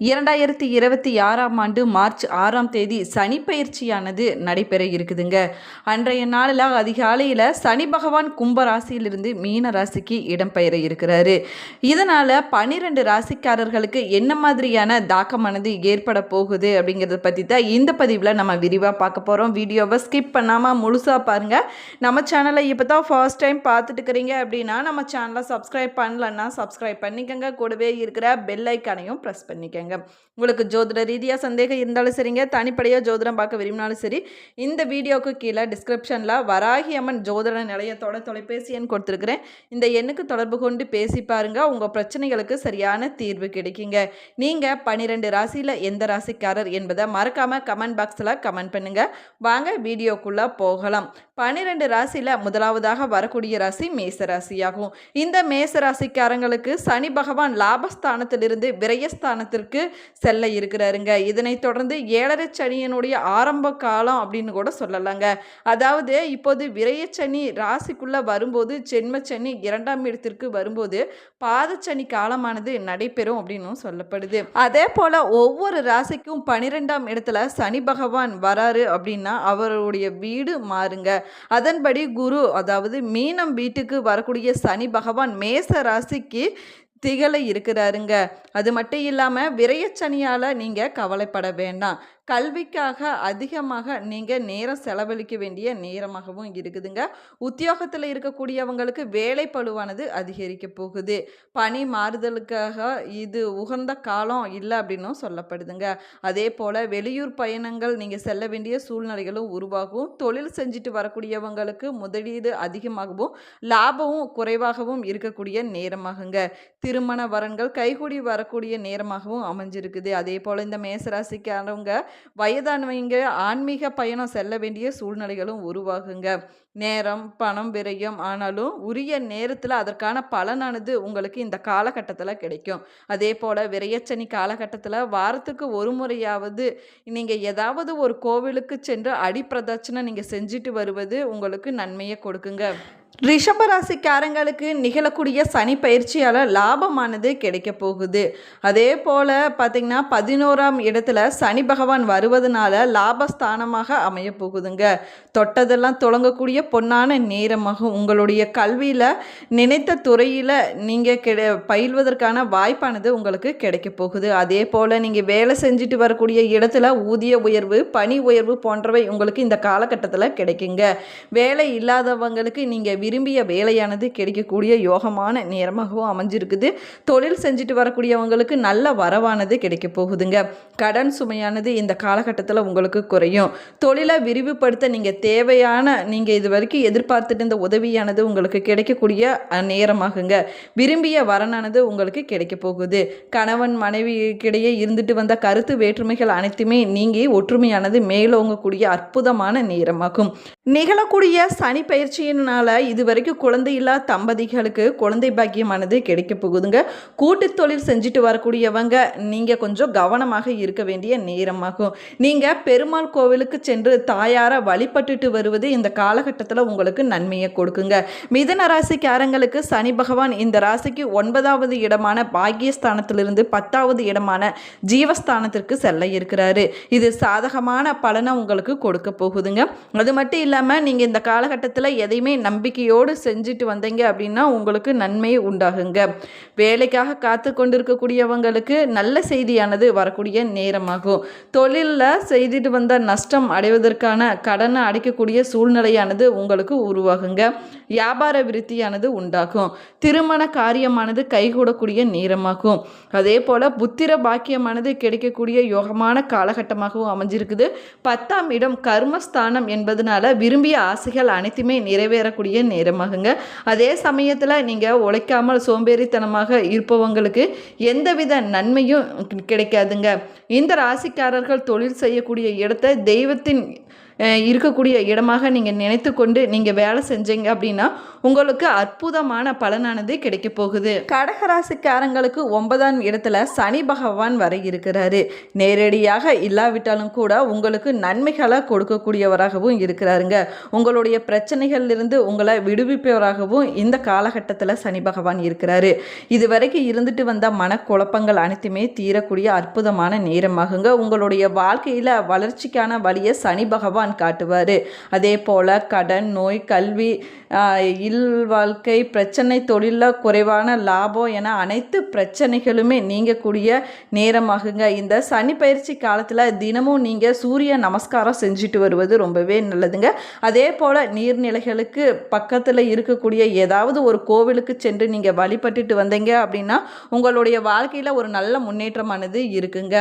2026ஆம் ஆண்டு மார்ச் 6ஆம் தேதி சனி பயிற்சியானது நடைபெற இருக்குதுங்க. அன்றைய நாளில் அதிகாலையில் சனி பகவான் கும்ப ராசியிலிருந்து மீன ராசிக்கு இடம்பெயர இருக்கிறாரு. இதனால் 12 ராசிக்காரர்களுக்கு என்ன மாதிரியான தாக்கமானது ஏற்பட போகுது அப்படிங்கிறத பற்றி தான் இந்த பதிவில் நம்ம விரிவாக பார்க்க போகிறோம். வீடியோவை ஸ்கிப் பண்ணாமல் முழுசாக பாருங்கள். நம்ம சேனலை இப்போ தான் ஃபர்ஸ்ட் டைம் பார்த்துட்டு இருக்கிறீங்க அப்படின்னா நம்ம சேனலை சப்ஸ்கிரைப் பண்ணலன்னா சப்ஸ்கிரைப் பண்ணிக்கோங்க. கூடவே இருக்கிற பெல் ஐக்கானையும் ப்ரெஸ் பண்ணிக்கோங்க. உங்களுக்கு ஜோதிட ரீதியாக சந்தேகம் இருந்தாலும் சரிங்க, தனிப்படையாக ஜோதிடம் பார்க்க விரும்பினாலும் சரி, இந்த வீடியோவுக்கு கீழே டிஸ்கிரிப்ஷனில் வராகி அம்மன் ஜோதிட நிலையத்தோட தொலைபேசி எண் கொடுத்துருக்குறேன். இந்த எண்ணுக்கு தொடர்பு கொண்டு பேசி பாருங்க, உங்கள் பிரச்சனைகளுக்கு சரியான தீர்வு கிடைக்குங்க. நீங்கள் 12 ராசியில் எந்த ராசிக்காரர் என்பதை மறக்காமல் கமெண்ட் பாக்ஸில் கமெண்ட் பண்ணுங்க. வாங்க வீடியோக்குள்ளே போகலாம். 12 ராசியில் முதலாவதாக வரக்கூடிய ராசி மேச ராசியாகும். இந்த மேச ராசிக்காரங்களுக்கு சனி பகவான் லாபஸ்தானத்திலிருந்து விரயஸ்தானத்திற்கு செல்ல இருக்கிறாருங்க. இதனைத் தொடர்ந்து 7.5 சனியினுடைய ஆரம்ப காலம் அப்படின்னு கூட சொல்லலாங்க. அதாவது இப்போது விரயச்சனி ராசிக்குள்ள வரும்போது ஜென்மச்சனி 2ஆம் இடத்திற்கு வரும்போது பாதச்சனி காலமானது நடைபெறும் அப்படின்னு சொல்லப்படுது. அதே போல ஒவ்வொரு ராசிக்கும் 12ஆம் இடத்துல சனி பகவான் வராரு அப்படின்னா அவருடைய வீடு மாறுங்க. அதன்படி குரு, அதாவது மீனம் வீட்டுக்கு வரக்கூடிய சனி பகவான் மேச ராசிக்கு திகழ இருக்கிறாருங்க. அது மட்டும் இல்லாமல் விரயச்சனியால் நீங்கள் கவலைப்பட வேண்டாம். கல்விக்காக அதிகமாக நீங்கள் நேரம் செலவழிக்க வேண்டிய நேரமாகவும் இருக்குதுங்க. உத்தியோகத்தில் இருக்கக்கூடியவங்களுக்கு வேலை பளுவானது அதிகரிக்க போகுது. பணி மாறுதலுக்காக இது உகந்த காலம் இல்லை அப்படின்னும் சொல்லப்படுதுங்க. அதே போல் வெளியூர் பயணங்கள் நீங்கள் செல்ல வேண்டிய சூழ்நிலைகளும் உருவாகும். தொழில் செஞ்சுட்டு வரக்கூடியவங்களுக்கு முதலீடு அதிகமாகவும் லாபமும் குறைவாகவும் இருக்கக்கூடிய நேரமாகுங்க. திருமண வரன்கள் கைகூடி வரக்கூடிய நேரமாகவும் அமைஞ்சிருக்குது. அதே போல் இந்த மேசராசிக்காரவங்க வயதானவங்க ஆன்மீக பயணம் செல்ல வேண்டிய சூழ்நிலைகளும் உருவாகுங்க. நேரம் பணம் விரயம், ஆனாலும் உரிய நேரத்தில் அதற்கான பலனானது உங்களுக்கு இந்த காலகட்டத்தில் கிடைக்கும். அதே போல் விரயச்சனி காலகட்டத்தில் வாரத்துக்கு ஒரு முறையாவது நீங்கள் ஏதாவது ஒரு கோவிலுக்கு சென்று அடிப்பிரதட்சணை நீங்கள் செஞ்சுட்டு வருவது உங்களுக்கு நன்மையை கொடுக்குங்க. ரிஷபராசிக்காரங்களுக்கு நிகழக்கூடிய சனி பயிற்சியால் லாபமானது கிடைக்க போகுது. அதே போல் பார்த்திங்கன்னா 11ஆம் இடத்துல சனி பகவான் வருவதனால லாபஸ்தானமாக அமைய போகுதுங்க. தொட்டதெல்லாம் தொடங்கக்கூடிய பொன்னான நேரமாகும். உங்களுடைய கல்வியில் நினைத்த துறையில் நீங்கள் பயில்வதற்கான வாய்ப்பானது உங்களுக்கு கிடைக்க போகுது. அதே போல் நீங்கள் வேலை செஞ்சுட்டு வரக்கூடிய இடத்துல ஊதிய உயர்வு, பணி உயர்வு போன்றவை உங்களுக்கு இந்த காலகட்டத்தில் கிடைக்குங்க. வேலை இல்லாதவங்களுக்கு நீங்கள் விரும்பிய வேலையானது கிடைக்கக்கூடிய யோகமான நேரமாகவும் அமைஞ்சிருக்குது. தொழில் செஞ்சுட்டு வரக்கூடியவங்களுக்கு நல்ல வரவானது கிடைக்க போகுதுங்க. கடன் சுமையானது இந்த காலகட்டத்தில் உங்களுக்கு குறையும். தொழிலை விரிவுபடுத்த நீங்கள் இது வரைக்கும் எதிர்பார்த்துட்டு இந்த உதவியானது உங்களுக்கு கிடைக்கக்கூடிய நேரமாகுங்க. விரும்பிய வரனானது உங்களுக்கு கிடைக்க போகுது. கணவன் மனைவிக்கிடையே இருந்துட்டு வந்த கருத்து வேற்றுமைகள் அனைத்துமே நீங்கி ஒற்றுமையானது மேலோங்கக்கூடிய அற்புதமான நேரமாகும். நிகழக்கூடிய சனி பயிற்சியினால இதுவரைக்கும் குழந்தை இல்லா தம்பதிகளுக்கு குழந்தை பாக்கியமானது கிடைக்க போகுதுங்க. கூட்டு தொழில் செஞ்சுட்டு வரக்கூடியவங்க நீங்கள் கொஞ்சம் கவனமாக இருக்க வேண்டிய நேரமாகும். நீங்கள் பெருமாள் கோவிலுக்கு சென்று தாயார வழிபட்டுட்டு வருவது இந்த காலகட்டத்தில் உங்களுக்கு நன்மையை கொடுக்குங்க. மிதுன ராசிக்காரங்களுக்கு சனி பகவான் இந்த ராசிக்கு 9வது இடமான பாக்கியஸ்தானத்திலிருந்து 10வது இடமான ஜீவஸ்தானத்திற்கு செல்ல இருக்கிறாரு. இது சாதகமான பலனை உங்களுக்கு கொடுக்க போகுதுங்க. அது மட்டும் இல்லாமல் நீங்கள் இந்த காலகட்டத்தில் எதையுமே நம்பிக்கையோடு செஞ்சுட்டு வந்தீங்க அப்படின்னா உங்களுக்கு நன்மை உண்டாகுங்க. வேலைக்காக காத்து கொண்டிருக்கக்கூடியவங்களுக்கு நல்ல செய்தியானது வரக்கூடிய நேரமாகும். தொழிலில் செய்துட்டு வந்த நஷ்டம் அடைவதற்கான கடனை அடைக்கக்கூடிய சூழ்நிலையானது உங்களுக்கு உருவாகுங்க. வியாபார விருத்தியானது உண்டாகும். திருமண காரியமானது கைகூடக்கூடிய நேரமாகும். அதே போல் புத்திர பாக்கியமானது கிடைக்கக்கூடிய யோகமான காலகட்டமாகவும் அமைஞ்சிருக்குது. 10ஆம் இடம் கர்மஸ்தானம் என்பதனால விரும்பிய ஆசைகள் அனைத்துமே நிறைவேறக்கூடிய நேரமாகுங்க. அதே சமயத்தில் நீங்கள் உழைக்காமல் சோம்பேறித்தனமாக இருப்பவங்களுக்கு எந்தவித நன்மையும் கிடைக்காதுங்க. இந்த ராசிக்காரர்கள் தொழில் செய்யக்கூடிய இடத்தை தெய்வத்தின் இருக்கக்கூடிய இடமாக நீங்கள் நினைத்து கொண்டு நீங்கள் வேலை செஞ்சீங்க அப்படின்னா உங்களுக்கு அற்புதமான பலனானது கிடைக்க போகுது. கடகராசிக்காரங்களுக்கு 9ஆம் இடத்துல சனி பகவான் வர இருக்கிறாரு. நேரடியாக இல்லாவிட்டாலும் கூட உங்களுக்கு நன்மைகளை கொடுக்கக்கூடியவராகவும் இருக்கிறாருங்க. உங்களுடைய பிரச்சனைகளிலிருந்து உங்களை விடுவிப்பவராகவும் இந்த காலகட்டத்தில் சனி பகவான் இருக்கிறாரு. இதுவரைக்கும் இருந்துட்டு வந்த மனக்குழப்பங்கள் அனைத்துமே தீரக்கூடிய அற்புதமான நேரமாகுங்க. உங்களுடைய வாழ்க்கையில் வளர்ச்சிக்கான வழியை சனி பகவான் காட்டுவார். அதே போல் கடன், நோய், கல்வி, வாழ்க்கை பிரச்சனை, தொழிலில் குறைவான லாபம் என அனைத்து பிரச்சனைகளுமே நீங்கக்கூடிய நேரமாகுங்க. இந்த சனி பயிற்சி காலத்தில் தினமும் நீங்கள் சூரிய நமஸ்காரம் செஞ்சுட்டு வருவது ரொம்பவே நல்லதுங்க. அதே போல் நீர்நிலைகளுக்கு பக்கத்தில் இருக்கக்கூடிய ஏதாவது ஒரு கோவிலுக்கு சென்று நீங்கள் வழிபட்டுட்டு வந்தீங்க அப்படின்னா உங்களுடைய வாழ்க்கையில் ஒரு நல்ல முன்னேற்றமானது இருக்குங்க.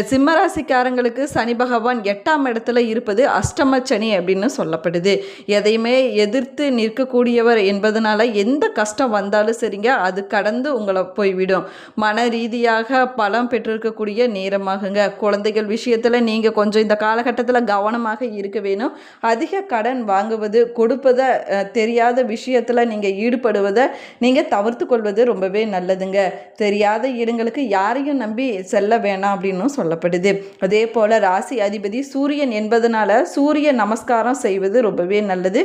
சிம்மராசிக்காரங்களுக்கு சனி பகவான் 8ஆம் இடத்துல இருப்பது அஷ்டம சனி அப்படின்னு சொல்லப்படுது. எதையுமே எதிர்த்து நிற்கக்கூடியவர் என்பதனால எந்த கஷ்டம் வந்தாலும் சரிங்க, அது கடந்து உங்களை போய்விடும். மன ரீதியாக பலம் பெற்றிருக்கக்கூடிய நேரமாகுங்க. குழந்தைகள் விஷயத்தில் நீங்கள் கொஞ்சம் இந்த காலகட்டத்தில் கவனமாக இருக்க வேணும். அதிக கடன் வாங்குவது, கொடுப்பதை தெரியாத விஷயத்தில் நீங்கள் ஈடுபடுவதை நீங்கள் தவிர்த்து கொள்வது ரொம்பவே நல்லதுங்க. தெரியாத இடங்களுக்கு யாரையும் நம்பி செல்ல வேணாம் அப்படின்னு சொல்லப்படுது. அதே போல ராசி அதிபதி சூரியன் என்பதனால சூரிய நமஸ்காரம் செய்வது ரொம்பவே நல்லது.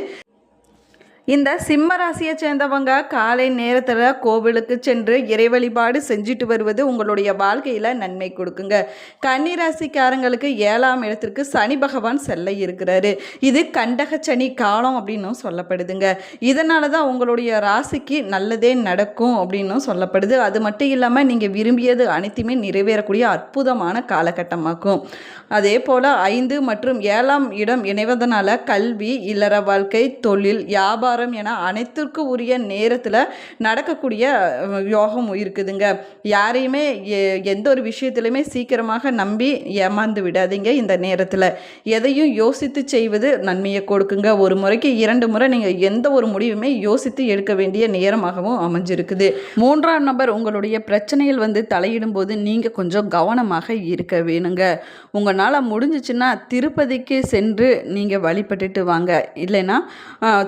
இந்த சிம்ம ராசியை சேர்ந்தவங்க காலை நேரத்தில் கோவிலுக்கு சென்று இறை வழிபாடு செஞ்சுட்டு வருவது உங்களுடைய வாழ்க்கையில் நன்மை கொடுக்குங்க. கன்னி ராசிக்காரங்களுக்கு 7ஆம் இடத்திற்கு சனி பகவான் செல்ல இருக்கிறாரு. இது கண்டக சனி காலம் அப்படின்னும் சொல்லப்படுதுங்க. இதனால தான் உங்களுடைய ராசிக்கு நல்லதே நடக்கும் அப்படின்னும் சொல்லப்படுது. அது மட்டும் இல்லாமல் நீங்கள் விரும்பியது அனைத்துமே நிறைவேறக்கூடிய அற்புதமான காலகட்டமாகும். அதே போல் 5 மற்றும் 7ஆம் இடம் இணைவதனால கல்வி, இல்லற வாழ்க்கை, தொழில், வியாபாரம் என அனைத்திற்கும் உரிய நேரத்தில் நடக்கக்கூடிய யோகம் இருக்குதுங்க. யாரையுமே எந்த ஒரு விஷயத்திலுமே சீக்கிரமாக நம்பி ஏமாந்து விடாதீங்க. இந்த நேரத்தில் எதையும் யோசித்து செய்வது நன்மையை கொடுக்குங்க. ஒரு முறைக்கு 2 முறை நீங்கள் எந்த ஒரு முடிவுமே யோசித்து எடுக்க வேண்டிய நேரமாகவும் அமைஞ்சிருக்குது. 3ஆம் நபர் உங்களுடைய பிரச்சனையில் தலையிடும் போது நீங்கள் கொஞ்சம் கவனமாக இருக்க வேணுங்க. உங்களால் முடிஞ்சிச்சுன்னா திருப்பதிக்கு சென்று நீங்கள் வழிபட்டுட்டு வாங்க. இல்லைன்னா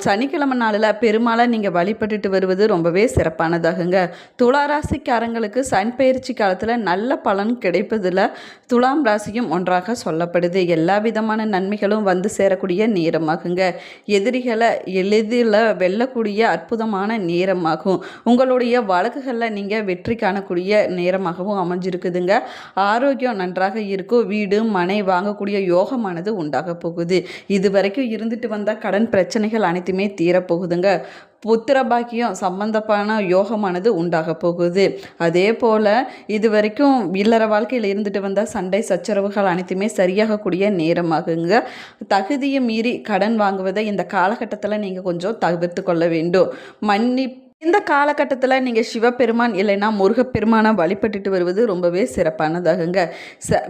சனிக்கிழமை நாளில் பெருமாளை நீங்கள் வழிபட்டுட்டு வருவது ரொம்பவே சிறப்பானதாகுங்க. துளாராசிக்காரங்களுக்கு சனி பயிற்சி காலத்தில் நல்ல பலன் கிடைப்பதில் துலாம் ராசியும் ஒன்றாக சொல்லப்படுது. எல்லா விதமான நன்மைகளும் சேரக்கூடிய நேரமாகுங்க. எதிரிகளை எளிதில் வெல்லக்கூடிய அற்புதமான நேரமாகும். உங்களுடைய வழக்குகளில் நீங்கள் வெற்றி காணக்கூடிய நேரமாகவும் அமைஞ்சிருக்குதுங்க. ஆரோக்கியம் நன்றாக இருக்கும். வீடு, மனை வாங்கக்கூடிய யோகமானது உண்டாக போகுது. இது வரைக்கும் இருந்துட்டு வந்த கடன் பிரச்சனைகள் அனைத்துமே தீரப்போகுதுங்க. புத்திர பாக்கியம் சம்பந்தமான யோகமானது உண்டாக போகுது. அதே போல் இது வரைக்கும் இல்லற வாழ்க்கையில் இருந்துட்டு வந்த சண்டை சச்சரவுகள் அனைத்துமே சரியாகக்கூடிய நேரமாகுங்க. தகுதியை மீறி கடன் வாங்குவதை இந்த காலகட்டத்தில் நீங்கள் கொஞ்சம் தவிர்த்து கொள்ள வேண்டும். இந்த காலகட்டத்தில் நீங்கள் சிவபெருமான் இல்லைன்னா முருகப்பெருமானை வழிபட்டுட்டு வருவது ரொம்பவே சிறப்பானதாகுங்க.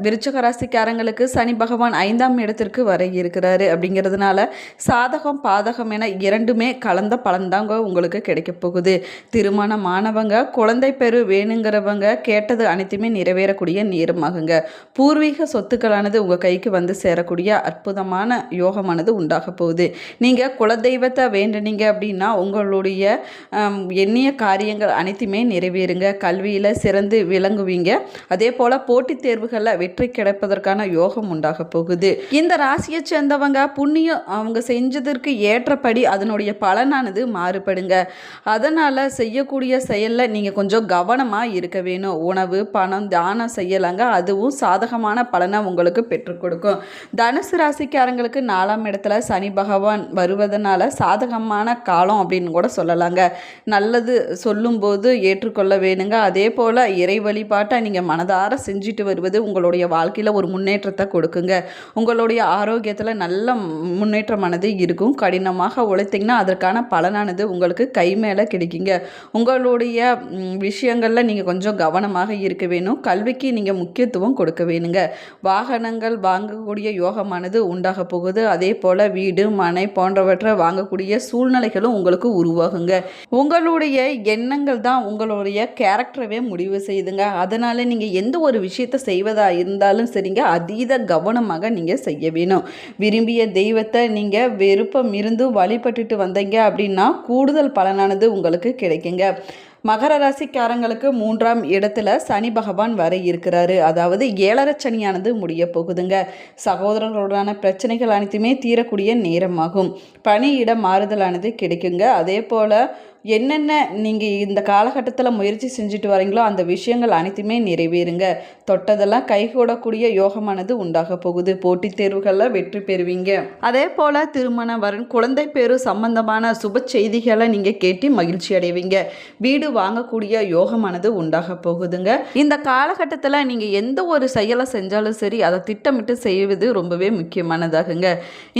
விருச்சிக ராசிக்காரங்களுக்கு சனி பகவான் 5ஆம் இடத்திற்கு வர இருக்கிறாரு. அப்படிங்கிறதுனால சாதகம் பாதகம் என இரண்டுமே கலந்த பலன்தாங்க உங்களுக்கு கிடைக்க போகுது. திருமணமானவங்க, குழந்தை பெரு வேணுங்கிறவங்க கேட்டது அனைத்துமே நிறைவேறக்கூடிய நேரமாகுங்க. பூர்வீக சொத்துக்களானது உங்கள் கைக்கு சேரக்கூடிய அற்புதமான யோகமானது உண்டாக போகுது. நீங்கள் குலதெய்வத்தை வேண்டினீங்க அப்படின்னா உங்களுடைய எண்ணிய காரியங்கள் அனைத்துமே நிறைவேறுங்க. கல்வியில் சிறந்து விளங்குவீங்க. அதே போல் போட்டித் தேர்வுகளில் வெற்றி கிடைப்பதற்கான யோகம் உண்டாக போகுது. இந்த ராசியை சேர்ந்தவங்க புண்ணியம் அவங்க செஞ்சதற்கு ஏற்றபடி அதனுடைய பலனானது மாறுபடுங்க. அதனால் செய்யக்கூடிய செயலில் நீங்கள் கொஞ்சம் கவனமாக இருக்க வேணும். உணவு, பணம், தானம் செய்யலாங்க. அதுவும் சாதகமான பலனை உங்களுக்கு பெற்றுக் கொடுக்கும். தனுசு ராசிக்காரங்களுக்கு 4ஆம் இடத்துல சனி பகவான் வருவதனால சாதகமான காலம் அப்படின்னு கூட சொல்லலாங்க. நல்லது சொல்லும்போது ஏற்றுக்கொள்ள வேணுங்க. அதே போல் இறை வழிபாட்டை நீங்கள் மனதார செஞ்சுட்டு வருவது உங்களுடைய வாழ்க்கையில் ஒரு முன்னேற்றத்தை கொடுக்குங்க. உங்களுடைய ஆரோக்கியத்தில் நல்ல முன்னேற்றமானது இருக்கும். கடினமாக உழைத்திங்கன்னா அதற்கான பலனானது உங்களுக்கு கை மேலே கிடைக்குங்க. உங்களுடைய விஷயங்களில் நீங்கள் கொஞ்சம் கவனமாக இருக்க வேணும். கல்விக்கு நீங்கள் முக்கியத்துவம் கொடுக்க வேணுங்க. வாகனங்கள் வாங்கக்கூடிய யோகமானது உண்டாக போகுது. அதே போல் வீடு, மனை போன்றவற்றை வாங்கக்கூடிய சூழ்நிலைகளும் உங்களுக்கு உருவாகுங்க. உங்கள் உங்களுடைய எண்ணங்கள் தான் உங்களுடைய கேரக்டரவே முடிவு செய்யுதுங்க. அதனால் நீங்கள் எந்த ஒரு விஷயத்தை செய்வதாக இருந்தாலும் சரிங்க, அதீத கவனமாக நீங்கள் செய்ய வேணும். விரும்பிய தெய்வத்தை நீங்கள் விருப்பம் இருந்து வழிபட்டுட்டு வந்தீங்க அப்படின்னா கூடுதல் பலனானது உங்களுக்கு கிடைக்குங்க. மகர ராசிக்காரங்களுக்கு 3ஆம் இடத்துல சனி பகவான் வர இருக்கிறாரு. அதாவது 7.5 சனியானது முடிய போகுதுங்க. சகோதரர்களுடனான பிரச்சனைகள் அனைத்துமே தீரக்கூடிய நேரமாகும். பணியிட மாறுதலானது கிடைக்குங்க. அதே போல் என்னென்ன நீங்கள் இந்த காலகட்டத்தில் முயற்சி செஞ்சுட்டு வரீங்களோ அந்த விஷயங்கள் அனைத்துமே நிறைவேறுங்க. தொட்டதெல்லாம் கைகூடக்கூடிய யோகமானது உண்டாக போகுது. போட்டித் தேர்வுகளில் வெற்றி பெறுவீங்க. அதே போல் திருமண வரன் குழந்தை பேரு சம்பந்தமான சுப செய்திகளை நீங்கள் கேட்டு மகிழ்ச்சி அடைவீங்க. வீடு வாங்கக்கூடிய யோகமானது உண்டாக போகுதுங்க. இந்த காலகட்டத்தில் நீங்கள் எந்த ஒரு செயலை செஞ்சாலும் சரி அதை திட்டமிட்டு செய்வது ரொம்பவே முக்கியமானதாகுங்க.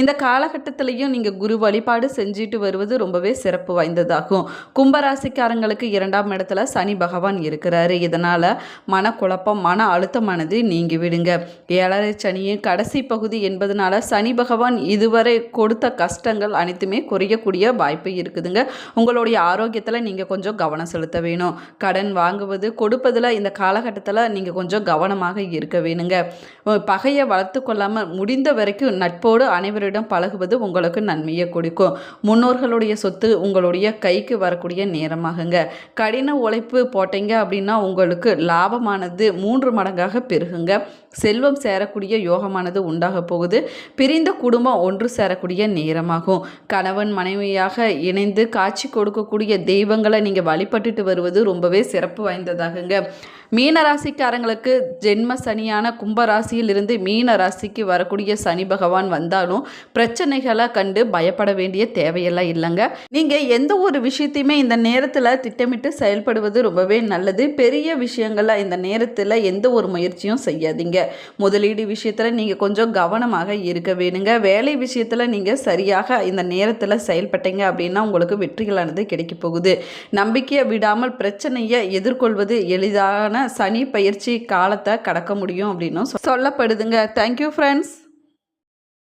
இந்த காலகட்டத்திலையும் நீங்கள் குரு வழிபாடு செஞ்சுட்டு வருவது ரொம்பவே சிறப்பு வாய்ந்ததாகும். கும்பராசிக்காரங்களுக்கு 2ஆம் இடத்துல சனி பகவான் இருக்கிறாரு. இதனால் மனக்குழப்பம் மன அழுத்தமானது நீங்கி விடுங்க. 7.5 சனியின் கடைசி பகுதி என்பதனால சனி பகவான் இதுவரை கொடுத்த கஷ்டங்கள் அனைத்துமே குறையக்கூடிய வாய்ப்பு இருக்குதுங்க. உங்களுடைய ஆரோக்கியத்தில் நீங்கள் கொஞ்சம் கவனம் செலுத்த வேணும். கடன் வாங்குவது கொடுப்பதில் இந்த காலகட்டத்தில் நீங்கள் கொஞ்சம் கவனமாக இருக்க வேணுங்க. பகையை வளர்த்து கொள்ளாமல் முடிந்த வரைக்கும் நட்போடு அனைவரிடம் பழகுவது உங்களுக்கு நன்மையை கொடுக்கும். முன்னோர்களுடைய சொத்து உங்களுடைய கைக்கு வரக்கூடிய நேரமாகுங்க. கடின உழைப்பு போட்டீங்க அப்படின்னா உங்களுக்கு லாபமானது 3 மடங்காக பெருகுங்க. செல்வம் சேரக்கூடிய யோகமானது உண்டாக போகுது. பிரிந்த குடும்பம் ஒன்று சேரக்கூடிய நேரமாகும். கணவன் மனைவியாக இணைந்து காட்சி கொடுக்கக்கூடிய தெய்வங்களை நீங்கள் வழிபட்டுட்டு வருவது ரொம்பவே சிறப்பு வாய்ந்ததாகுங்க. மீன ராசிக்காரங்களுக்கு ஜென்ம சனியான கும்பராசியில் இருந்து மீன ராசிக்கு வரக்கூடிய சனி பகவான் வந்தாலும் பிரச்சனைகளை கண்டு பயப்பட வேண்டிய தேவையெல்லாம் இல்லைங்க. நீங்கள் எந்த ஒரு விஷயத்தையுமே இந்த நேரத்தில் திட்டமிட்டு செயல்படுவது ரொம்பவே நல்லது. பெரிய விஷயங்களில் இந்த நேரத்தில் எந்த ஒரு முயற்சியும் செய்யாதீங்க. முதலீடு விஷயத்தில் நீங்கள் கொஞ்சம் கவனமாக இருக்க வேணுங்க. வேலை விஷயத்தில் நீங்கள் சரியாக இந்த நேரத்தில் செயல்பட்டீங்க அப்படின்னா உங்களுக்கு வெற்றிகளானது கிடைக்க போகுது. நம்பிக்கையை விடாமல் பிரச்சனையை எதிர்கொள்வது எளிதான சனி பயிற்சி காலத்தை கடக்க முடியும் அப்படின்னு சொல்லப்படுதுங்க. Thank you friends.